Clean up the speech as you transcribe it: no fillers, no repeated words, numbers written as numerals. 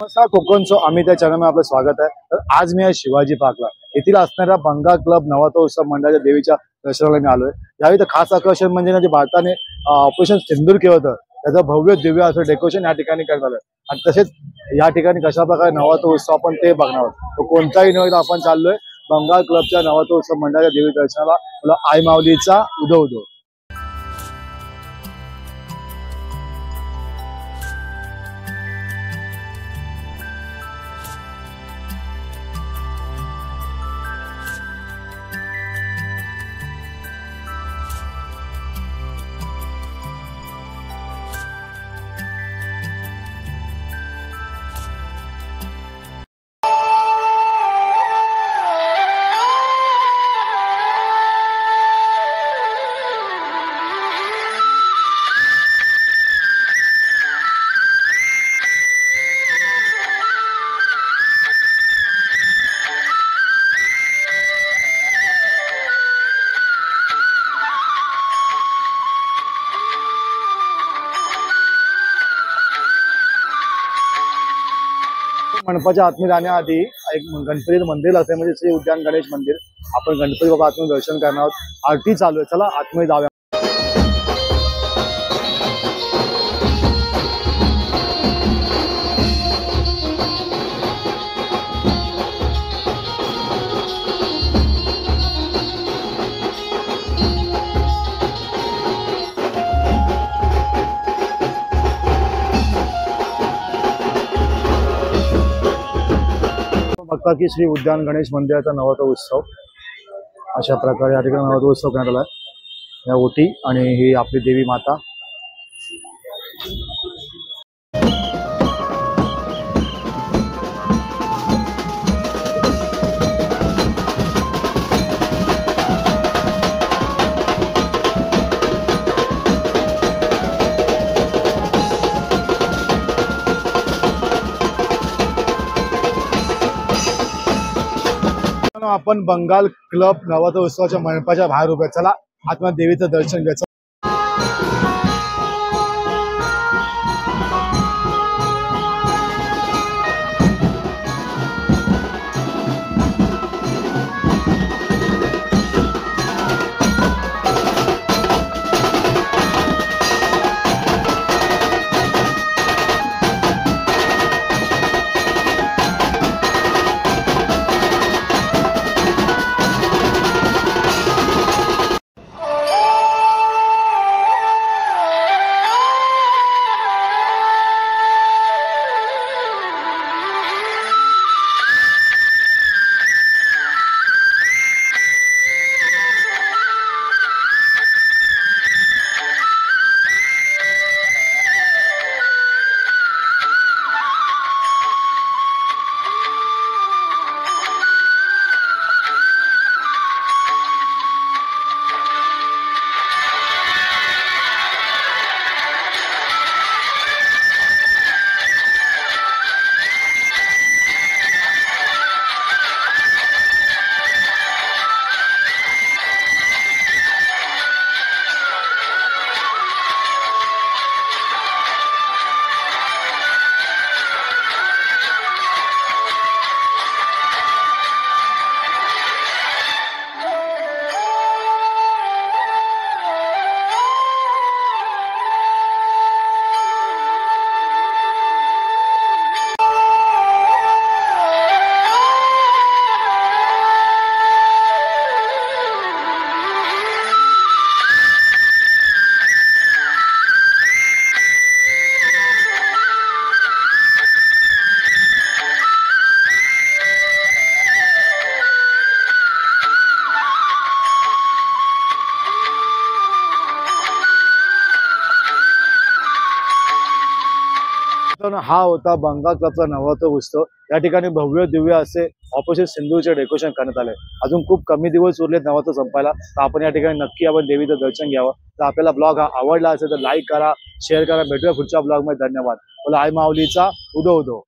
नमस्कार कोकणचो आम्ही त्या चॅनलमध्ये आपलं स्वागत आहे। तर आज मी आहे शिवाजी पार्कला येथील असणाऱ्या बंगाल क्लब नवरात्रोत्सव मंडळाच्या देवीच्या दर्शनाला मी आलोय। यावेळी तर खास आकर्षण म्हणजे जे भारताने ऑपरेशन सिंदूर केलं होतं त्याचं भव्य दिव्य असं डेकोरेशन या ठिकाणी करण्यात आलं आणि तसेच या ठिकाणी कशा प्रकारे नवरात्रोत्सव आपण ते बघणार आहोत। तो कोणताही नव्हे, आपण चाललोय बंगाल क्लबच्या नवरात्रोत्सव मंडळाच्या देवी दर्शनाला। मला आई माऊलीचा उदो उदो। मंडपाच्या आतमध्ये जाण्याआधी एक गणपती मंदिर असते, म्हणजे श्री उद्यान गणेश मंदिर। आपण गणपती बाबा आतमध्ये दर्शन करणार आहोत। आरती चालू आहे, चला आतमध्ये जाऊया। बघता की श्री उद्यान गणेश मंदिराचा नवरात्रोत्सव अशा प्रकारे या ठिकाणी नवरात्रोत्सव करण्यात आला आहे। या ओटी आणि ही आपली देवी माता। आपण बंगाल क्लब नवरात्रोत्सवाच्या मंडपाच्या बाहेर उभे, चला आतमध्ये देवीचं दर्शन घ्यायचं। हा होता बंगाल क्लबचा नवरात्रोत्सव। या ठिकाणी भव्य दिव्य असे ऑपरेशन सिंधूचे डेकोरेशन करण्यात आले। अजून खूप कमी दिवस उरलेत नवरात्र संपायला, तर आपण या ठिकाणी नक्की आपण देवीचं दर्शन घ्यावं। तर आपल्याला ब्लॉग हा आवडला असेल तर लाईक करा, शेअर करा। भेटूया पुढच्या ब्लॉग मध्ये। धन्यवाद। बोला आई माऊलीचा उदो उदो।